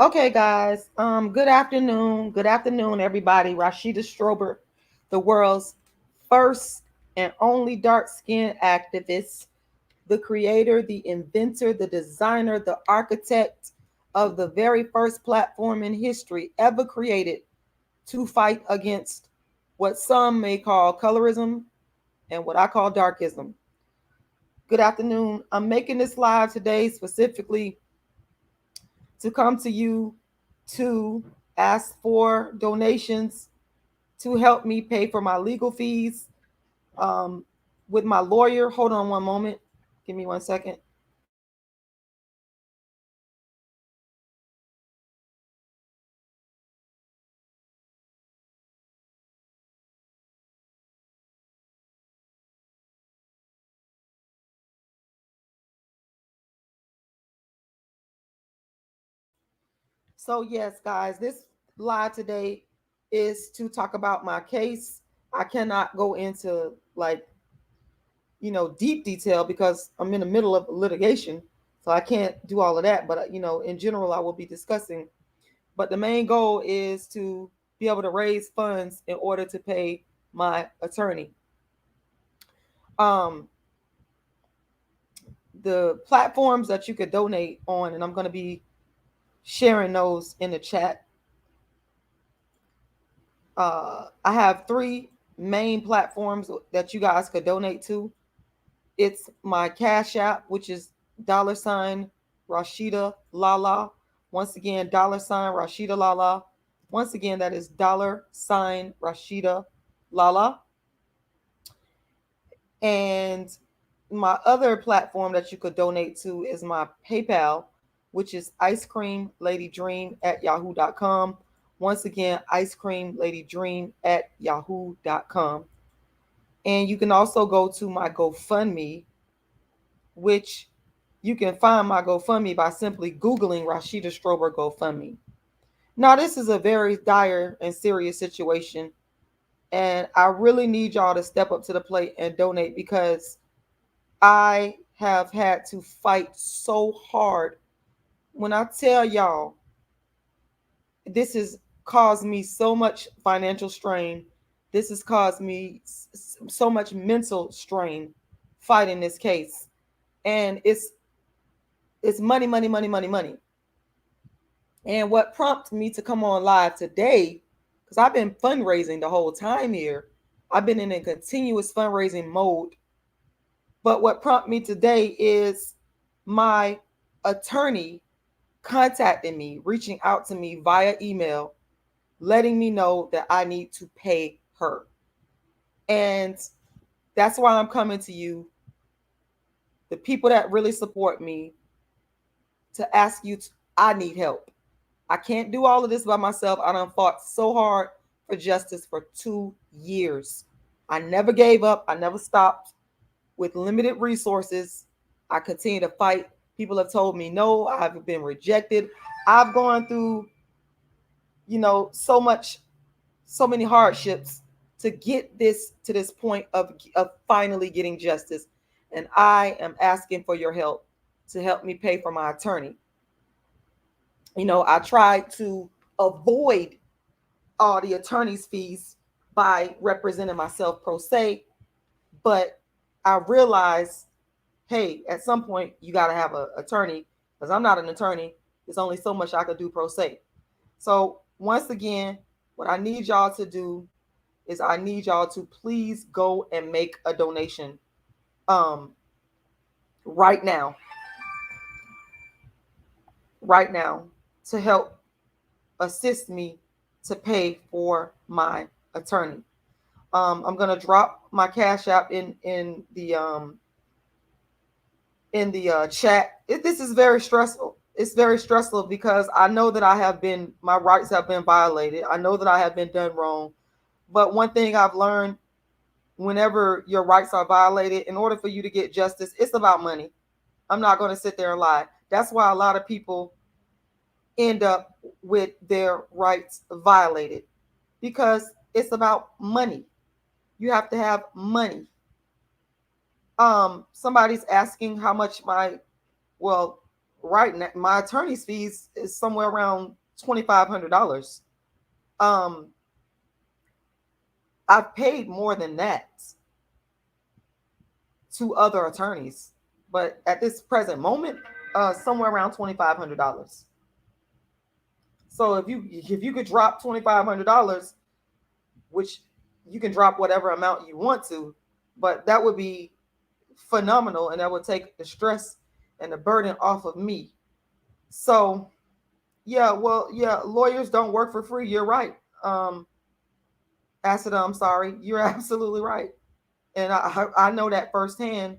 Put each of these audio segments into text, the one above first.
Okay, guys. Good afternoon. Good afternoon, everybody. Rashida Strober, the world's first and only dark-skinned activist, the creator, the inventor, the designer, the architect of the very first platform in history ever created to fight against what some may call colorism and what I call darkism. Good afternoon. I'm making this live today specifically to come to you to ask for donations to help me pay for my legal fees um, with my lawyer. Hold on one moment. Give me 1 second. So, yes, guys, this live today is to talk about my case. I cannot go into deep detail because I'm in the middle of litigation. So I can't do all of that. But, in general, I will be discussing. But the main goal is to be able to raise funds in order to pay my attorney. Um, the platforms that you could donate on, and I'm going to be sharing those in the chat. I have three main platforms that you guys could donate to. It's my Cash App, which is $ Rashida Lala. Once again, $Rashida Lala. Once again, that is $Rashida Lala. And my other platform that you could donate to is my PayPal, which is icecreamladydream@yahoo.com. Once again, icecreamladydream@yahoo.com. And you can also go to my GoFundMe, which you can find my GoFundMe by simply Googling Rashida Strober GoFundMe. Now, this is a very dire and serious situation, and I really need y'all to step up to the plate and donate because I have had to fight so hard. When I tell y'all, this has caused me so much financial strain. This has caused me so much mental strain fighting this case. And it's money, money, money, money, money. And what prompted me to come on live today, because I've been fundraising the whole time here, I've been in a continuous fundraising mode. But what prompted me today is my attorney contacting me, reaching out to me via email, letting me know that I need to pay her. And that's why I'm coming to you, the people that really support me, to ask you, I need help. I can't do all of this by myself. I done fought so hard for justice for 2 years. I never gave up. I never stopped. With limited resources, I continue to fight. People have told me no. I've been rejected. I've gone through, so many hardships to get this to this point of finally getting justice. And I am asking for your help to help me pay for my attorney. I tried to avoid all the attorney's fees by representing myself pro se, but I realized, hey, at some point you got to have an attorney because I'm not an attorney. There's only so much I could do pro se. So once again, what I need y'all to do is I need y'all to please go and make a donation um, right now, right now, to help assist me to pay for my attorney. I'm gonna drop my Cash App in the chat. This is very stressful. It's very stressful because I know that my rights have been violated. I know that I have been done wrong. But one thing I've learned, whenever your rights are violated, in order for you to get justice, it's about money. I'm not going to sit there and lie. That's why a lot of people end up with their rights violated because it's about money. You have to have money. Somebody's asking how much well, right now, my attorney's fees is somewhere around $2,500. Um, I've paid more than that to other attorneys, but at this present moment, somewhere around $2,500. So if you could drop $2,500, which you can drop whatever amount you want to, but that would be phenomenal, and that would take the stress and the burden off of me. So yeah, well, yeah, lawyers don't work for free. You're right. Asada, I'm sorry. You're absolutely right, and I know that firsthand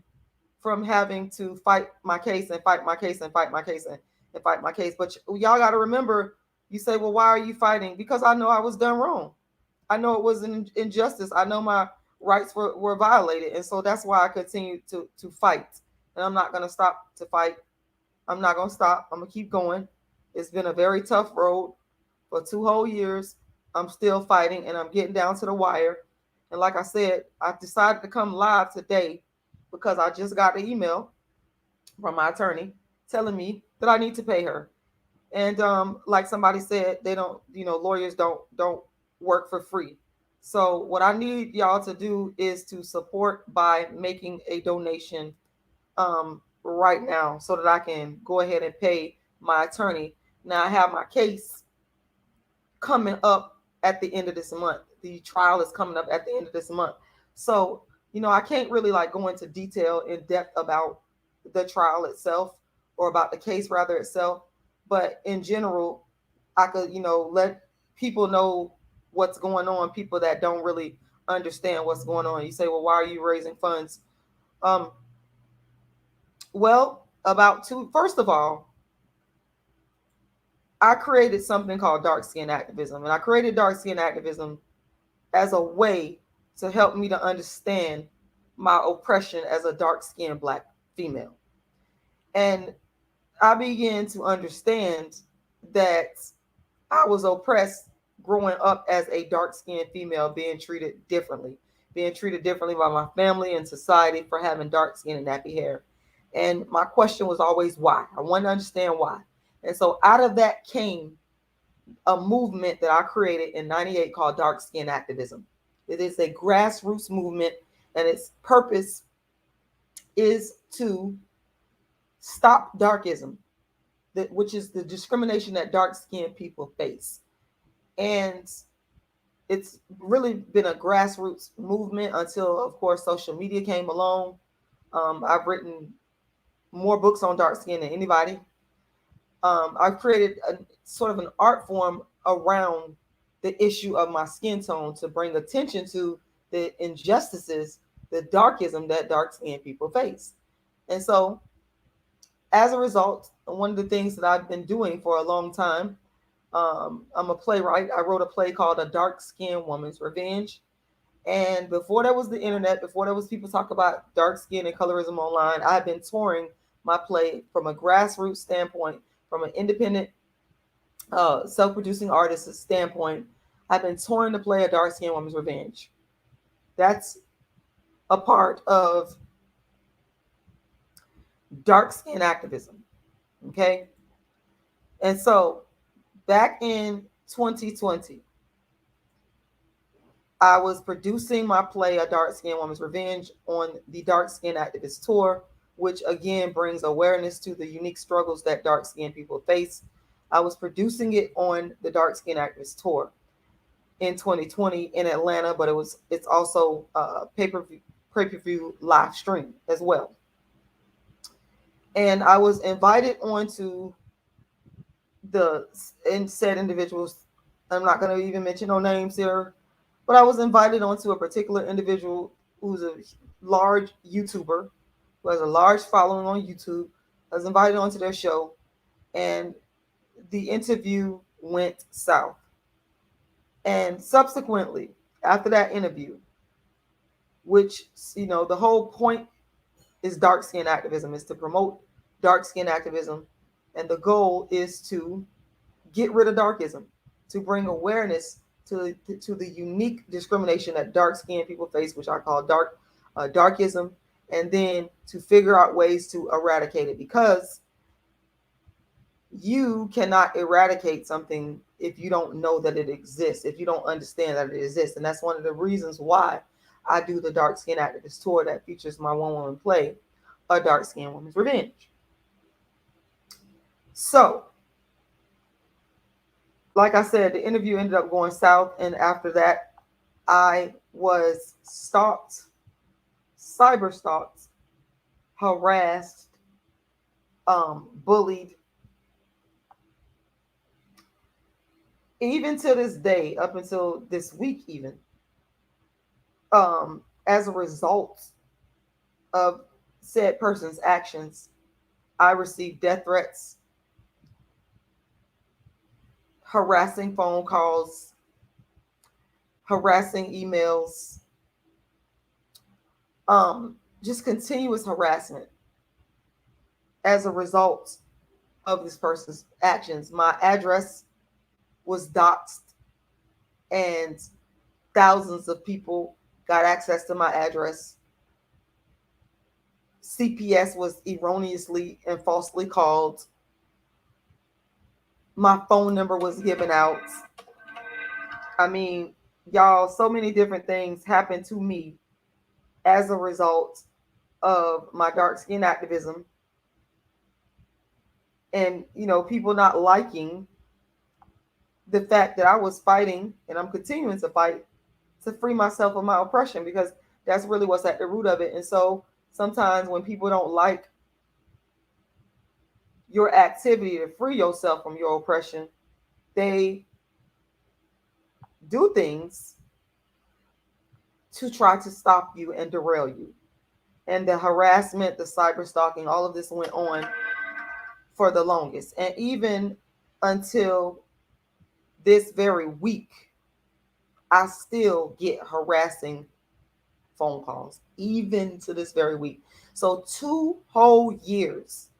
from having to fight my case and fight my case and fight my case and fight my case. But y'all got to remember, you say, well, why are you fighting? Because I know I was done wrong. I know it was an injustice. I know my rights were violated. And so that's why I continue to fight. And I'm not going to stop to fight. I'm not going to stop. I'm going to keep going. It's been a very tough road for 2 whole years. I'm still fighting and I'm getting down to the wire. And like I said, I decided to come live today because I just got an email from my attorney telling me that I need to pay her. And like somebody said, they don't, lawyers don't work for free. So what I need y'all to do is to support by making a donation right now so that I can go ahead and pay my attorney. Now I have my case coming up at the end of this month. The trial is coming up at the end of this month. So, I can't really like go into detail in depth about the trial itself or about the case rather itself. But in general, I could, let people know what's going on, people that don't really understand what's going on. You say, well, why are you raising funds? Um, well, first of all, I created something called dark skin activism. And I created dark skin activism as a way to help me to understand my oppression as a dark skinned Black female. And I began to understand that I was oppressed growing up as a dark skinned female, being treated differently by my family and society for having dark skin and nappy hair. And my question was always why. I wanted to understand why. And so out of that came a movement that I created in '98 called Dark Skin Activism. It is a grassroots movement, and its purpose is to stop darkism, which is the discrimination that dark-skinned people face. And it's really been a grassroots movement until, of course, social media came along. I've written more books on dark skin than anybody. I've created a sort of an art form around the issue of my skin tone to bring attention to the injustices, the darkism that dark skinned people face. And so as a result, one of the things that I've been doing for a long time, I'm a playwright. I wrote a play called A Dark Skinned Woman's Revenge. And before there was the internet, before there was people talk about dark skin and colorism online, I've been touring my play from a grassroots standpoint, from an independent self-producing artist standpoint. I've been touring the play A Dark Skinned Woman's Revenge. That's a part of dark skin activism. Okay. And so back in 2020, I was producing my play, A Dark Skinned Woman's Revenge, on the Dark Skin Activist Tour, which again brings awareness to the unique struggles that dark skinned people face. I was producing it on the Dark Skin Activist Tour in 2020 in Atlanta, but it's also a pay-per-view live stream as well. And I was invited onto said individuals. I'm not going to even mention no names here, but I was invited onto a particular individual who's a large YouTuber, who has a large following on YouTube. I was invited onto their show, and the interview went south. And subsequently, after that interview, which, the whole point is dark skin activism, is to promote dark skin activism. And the goal is to get rid of darkism, to bring awareness to the unique discrimination that dark skinned people face, which I call darkism, and then to figure out ways to eradicate it. Because you cannot eradicate something if you don't know that it exists, if you don't understand that it exists. And that's one of the reasons why I do the Dark Skin Activist tour that features my one woman play, A Dark Skin Woman's Revenge. So, like I said, the interview ended up going south. And after that, I was stalked, cyber stalked, harassed, bullied. Even to this day, up until this week, even as a result of said person's actions, I received death threats, harassing phone calls, harassing emails, just continuous harassment as a result of this person's actions. My address was doxxed, and thousands of people got access to my address. CPS was erroneously and falsely called. My phone number was given out. I mean, y'all, so many different things happened to me as a result of my dark skin activism, and people not liking the fact that I was fighting, and I'm continuing to fight, to free myself of my oppression, because that's really what's at the root of it. And so sometimes when people don't like your activity to free yourself from your oppression, they do things to try to stop you and derail you. And the harassment, the cyber stalking, all of this went on for the longest. And even until this very week, I still get harassing phone calls, even to this very week. So 2 whole years.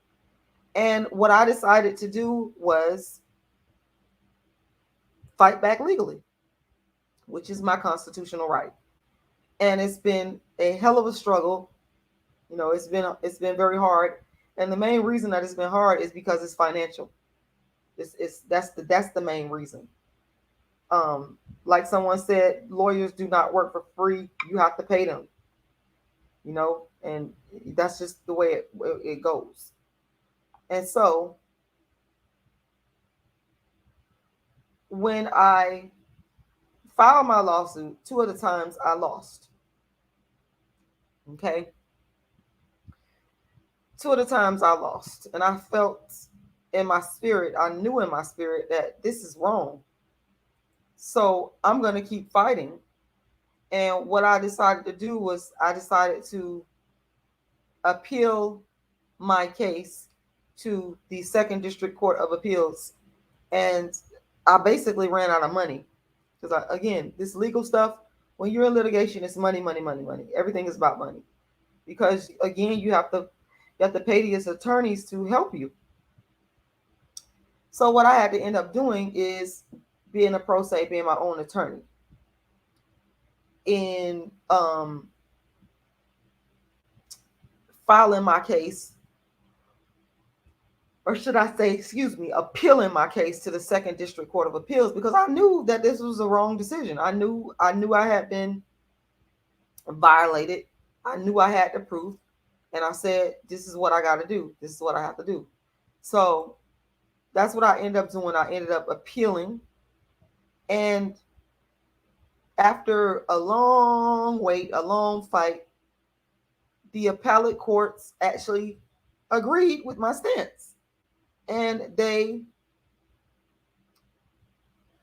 And what I decided to do was fight back legally, which is my constitutional right. And it's been a hell of a struggle. It's been very hard. And the main reason that it's been hard is because it's financial. That's the main reason. Like someone said, lawyers do not work for free. You have to pay them. And that's just the way it goes. And so when I filed my lawsuit, 2 of the times I lost. Okay. 2 of the times I lost. And I felt in my spirit, I knew in my spirit that this is wrong. So I'm going to keep fighting. And what I decided to do was I decided to appeal my case to the 2nd District Court of Appeals. And I basically ran out of money. Because again, this legal stuff, when you're in litigation, it's money, money, money, money. Everything is about money. Because again, you have to pay these attorneys to help you. So what I had to end up doing is being a pro se, being my own attorney. In filing my case, or should I say, appealing my case to the 2nd District Court of Appeals, because I knew that this was a wrong decision. I knew I had been violated. I knew I had the proof. And I said, this is what I got to do. This is what I have to do. So that's what I ended up doing. I ended up appealing. And after a long wait, a long fight, the appellate courts actually agreed with my stance. And they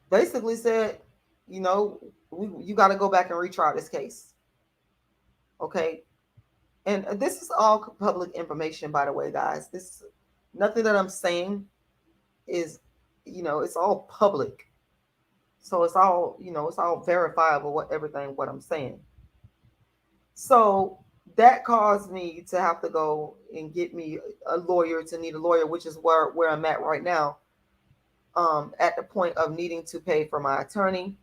basically said, you got to go back and retry this case. Okay. And this is all public information, by the way, guys. This nothing that I'm saying is, it's all public. So it's all, it's all verifiable, what I'm saying. So that caused me to have to go and get me a lawyer, which is where I'm at right now. At the point of needing to pay for my attorney.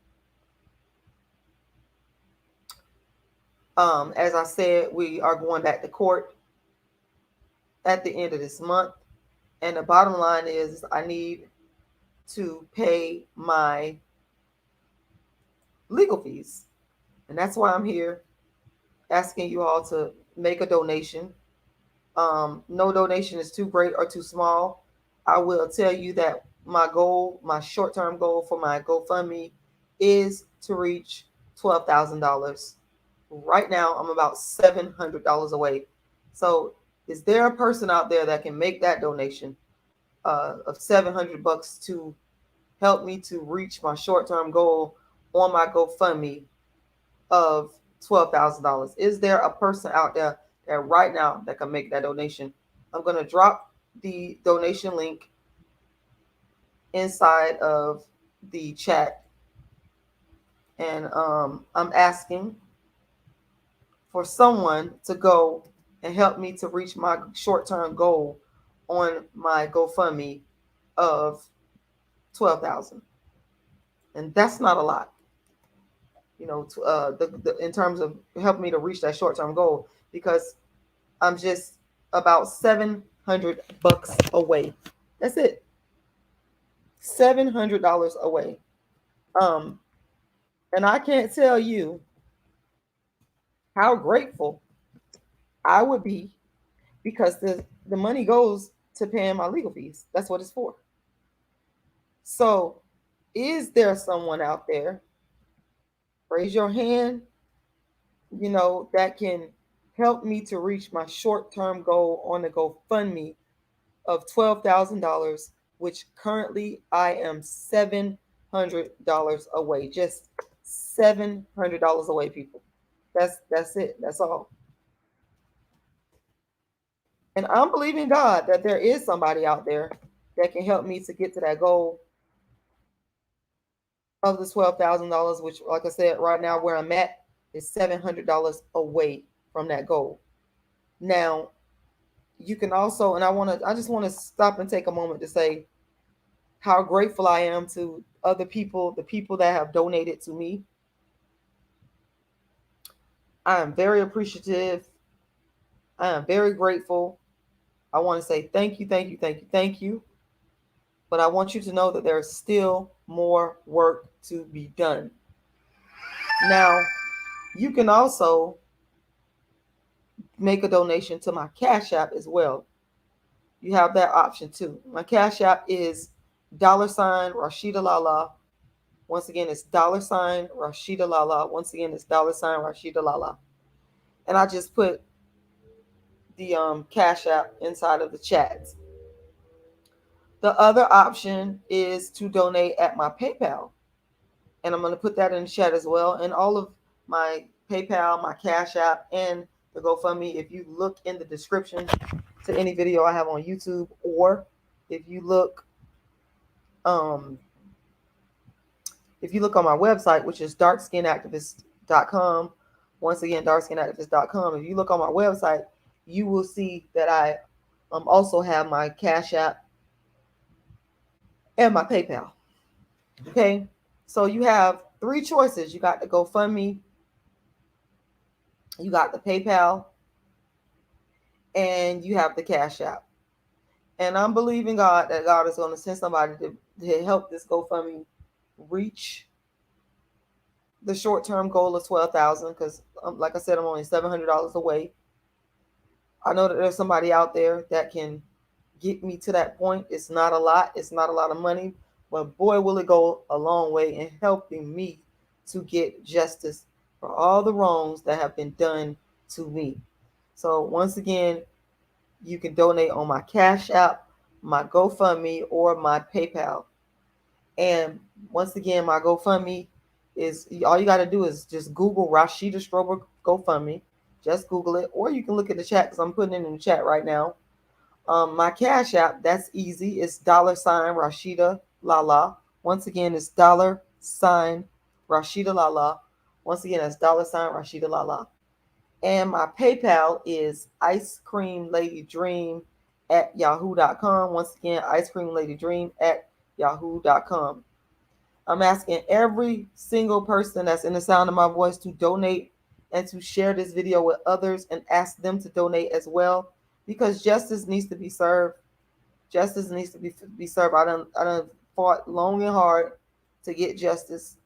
As I said, we are going back to court at the end of this month. And the bottom line is I need to pay my legal fees. And that's why I'm here asking you all to make a donation. No donation is too great or too small. I will tell you that my goal, my short term goal for my GoFundMe is to reach $12,000. Right now, I'm about $700 away. So, is there a person out there that can make that donation of $700 to help me to reach my short term goal on my GoFundMe of $12,000? Is there a person out there that right now that can make that donation? I'm going to drop the donation link inside of the chat, and I'm asking for someone to go and help me to reach my short-term goal on my GoFundMe of 12,000, and that's not a lot, in terms of helping me to reach that short-term goal, because I'm just about $700 away. That's it. $700 away. Um, and I can't tell you how grateful I would be, because the money goes to paying my legal fees. That's what it's for. So, is there someone out there? Raise your hand, that can help me to reach my short-term goal on the GoFundMe of $12,000, which currently I am $700 away. Just $700 away, people. That's it. That's all. And I'm believing God that there is somebody out there that can help me to get to that goal of the $12,000, which, like I said, right now where I'm at is $700 away from that goal. Now, you can also, and I just want to stop and take a moment to say how grateful I am to other people, the people that have donated to me. I am very appreciative. I am very grateful. I want to say thank you, thank you, thank you, thank you. But I want you to know that there's still more work to be done. Now, you can also make a donation to my Cash App as well. You have that option too. My Cash App is $rashidalala. Once again, it's $rashidalala. Once again, it's $rashidalala. And I just put the Cash App inside of the chat. The other option is to donate at my PayPal. And I'm going to put that in the chat as well. And all of my PayPal, my Cash App, and the GoFundMe, if you look in the description to any video I have on YouTube, or if you look on my website, which is darkskinactivist.com, once again, darkskinactivist.com, if you look on my website, you will see that I also have my Cash App and my PayPal. Okay, so you have three choices. You got the GoFundMe, you got the PayPal, and you have the Cash App. And I'm believing God that God is going to send somebody to help this GoFundMe reach the short-term goal of 12,000, because like I said, I'm only $700 away. I know that there's somebody out there that can get me to that point. It's not a lot. It's not a lot of money, but boy, will it go a long way in helping me to get justice for all the wrongs that have been done to me. So once again, you can donate on my Cash App, my GoFundMe, or my PayPal. And once again, my GoFundMe is, all you got to do is just Google Rashida Strober GoFundMe. Just Google it, or you can look at the chat, because I'm putting it in the chat right now. My Cash App, that's easy. It's $Rashida Lala. Once again, it's $Rashida Lala. Once again, that's $Rashida Lala. And my PayPal is icecreamladydream@yahoo.com. Once again, icecreamladydream@yahoo.com. I'm asking every single person that's in the sound of my voice to donate and to share this video with others, and ask them to donate as well, because justice needs to be served. Justice needs to be served. I done fought long and hard to get justice,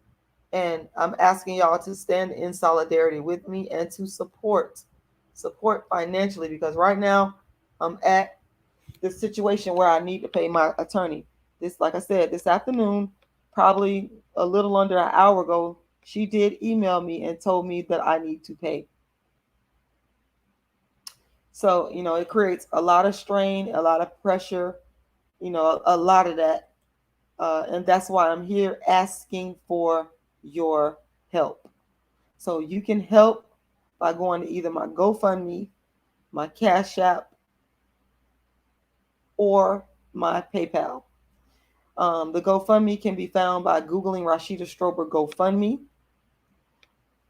and I'm asking y'all to stand in solidarity with me and to support financially, because right now I'm at the situation where I need to pay my attorney. This, like I said, this afternoon, probably a little under an hour ago, she did email me and told me that I need to pay. So, it creates a lot of strain, a lot of pressure, a lot of that. And that's why I'm here asking for your help. So you can help by going to either my GoFundMe, my Cash App, or my PayPal. The GoFundMe can be found by Googling Rashida Strober GoFundMe.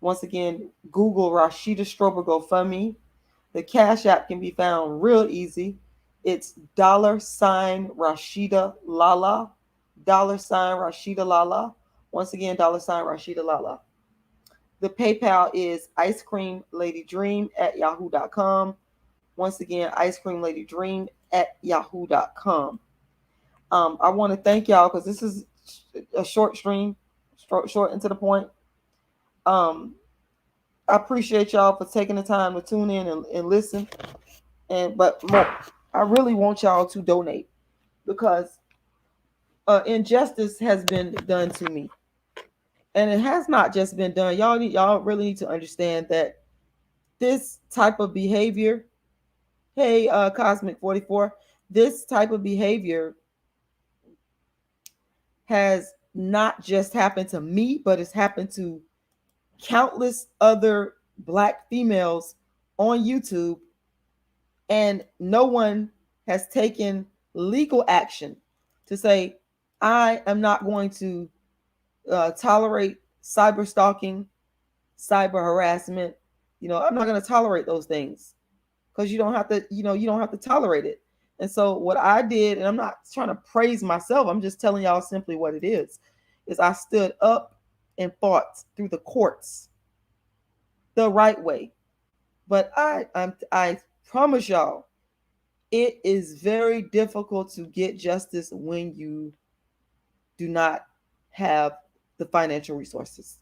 Once again, Google Rashida Strober GoFundMe. The Cash App can be found real easy. It's $Rashida Lala. $Rashida Lala. Once again, $Rashida Lala. The PayPal is icecreamladydream@yahoo.com. Once again, icecreamladydream@yahoo.com. I want to thank y'all because this is a short stream, short and to the point. I appreciate y'all for taking the time to tune in and listen. But more, I really want y'all to donate, because injustice has been done to me, and it has not just been done. Y'all really need to understand that this type of behavior, hey, Cosmic 44, this type of behavior has not just happened to me, but it's happened to countless other Black females on YouTube, and no one has taken legal action to say, I am not going to tolerate cyber stalking, cyber harassment. I'm not going to tolerate those things, because you don't have to tolerate it. And so what I did, and I'm not trying to praise myself, I'm just telling y'all simply what it is I stood up and fought through the courts the right way. But I promise y'all, it is very difficult to get justice when you do not have the financial resources.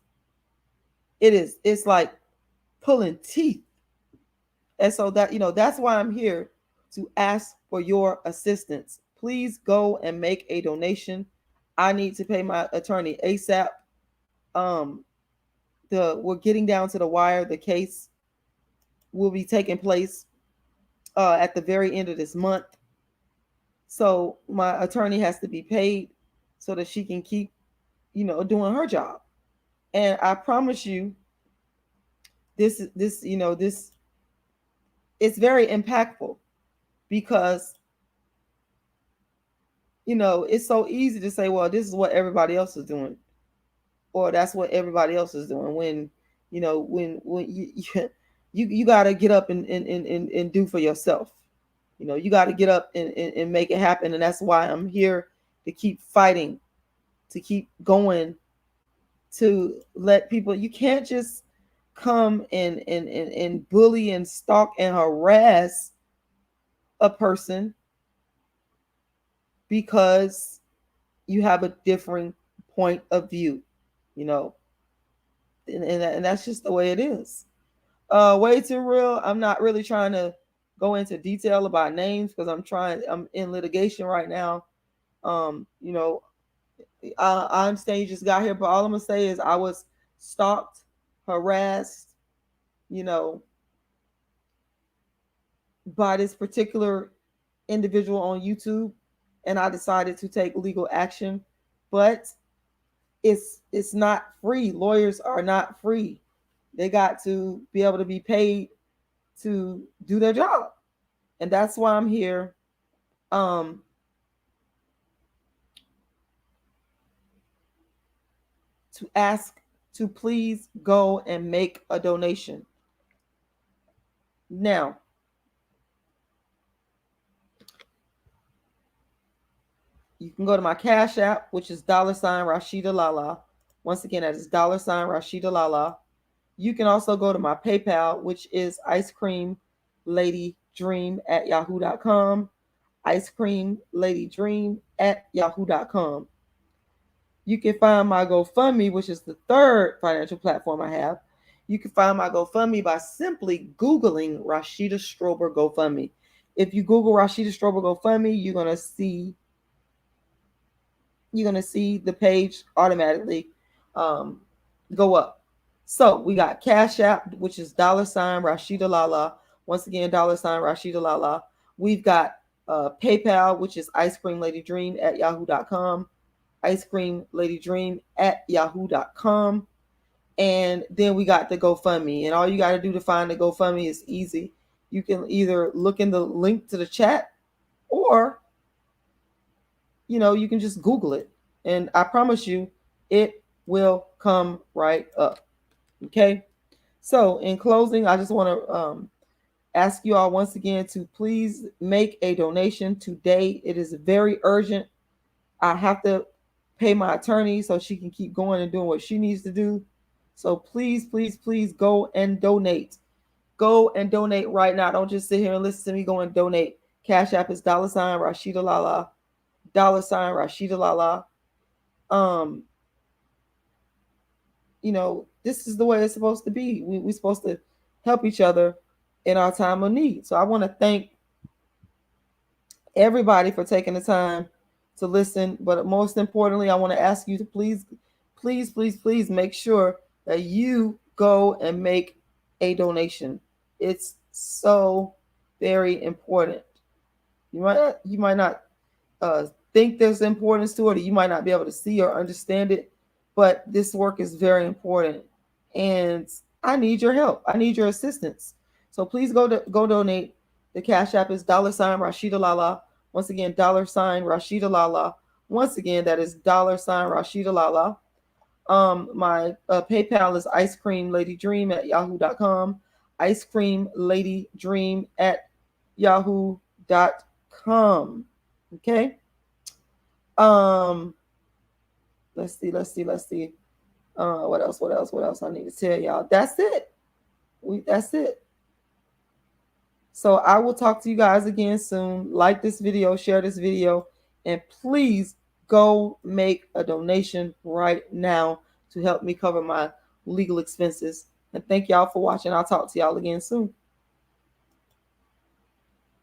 It's like pulling teeth. And so that's why I'm here to ask for your assistance. Please go and make a donation. I need to pay my attorney ASAP. We're getting down to the wire. The case will be taking place at the very end of this month. So my attorney has to be paid so that she can keep, doing her job. And I promise you, this it's very impactful, because it's so easy to say, well, this is what everybody else is doing, or that's what everybody else is doing, when you got to get up and do for yourself. You got to get up and make it happen. And that's why I'm here, to keep fighting, to keep going, to let people, you can't just come and bully and stalk and harass a person because you have a different point of view, and that's just the way it is. Way too real. I'm not really trying to go into detail about names, because I'm in litigation right now. I understand you just got here, but all I'm gonna say is I was stalked, harassed, by this particular individual on YouTube, and I decided to take legal action. But it's not free. Lawyers are not free. They got to be able to be paid to do their job. And that's why I'm here. To ask to please go and make a donation. Now, you can go to my Cash App, which is $Rashida Lala. Once again, that is $Rashida Lala. You can also go to my PayPal, which is icecreamladydream@yahoo.com. ice cream lady dream at yahoo.com. You can find my GoFundMe, which is the third financial platform I have. You can find my GoFundMe by simply Googling Rashida Strober GoFundMe. If you Google Rashida Strober GoFundMe, you're gonna see the page automatically go up. So we got Cash App, which is $Rashida Lala. Once again, $Rashida Lala. We've got PayPal, which is ice cream lady dream at yahoo.com. Ice cream lady dream at yahoo.com. And then we got the GoFundMe. And all you got to do to find the GoFundMe is easy. You can either look in the link to the chat, or you can just Google it. And I promise you, it will come right up. Okay. So in closing, I just want to ask you all once again to please make a donation today. It is very urgent. I have to pay my attorney so she can keep going and doing what she needs to do. So please, please, please go and donate. Go and donate right now. Don't just sit here and listen to me. Go and donate. Cash App is $Rashida Lala. $Rashida Lala. This is the way it's supposed to be. We're supposed to help each other in our time of need. So I want to thank everybody for taking the time to listen. But most importantly, I want to ask you to please, please, please, please make sure that you go and make a donation. It's so very important. You might not think there's importance to it, or you might not be able to see or understand it, but this work is very important, and I need your help. I need your assistance. So please go donate. The Cash App is $Rashida Lala. Once again, $Rashida Lala. Once again, that is $Rashida Lala. My PayPal is ice cream lady dream at yahoo.com. Ice cream lady dream at yahoo.com. Okay. Let's see. What else I need to tell y'all? That's it. That's it. So I will talk to you guys again soon. Like this video, share this video, and please go make a donation right now to help me cover my legal expenses. And thank y'all for watching. I'll talk to y'all again soon.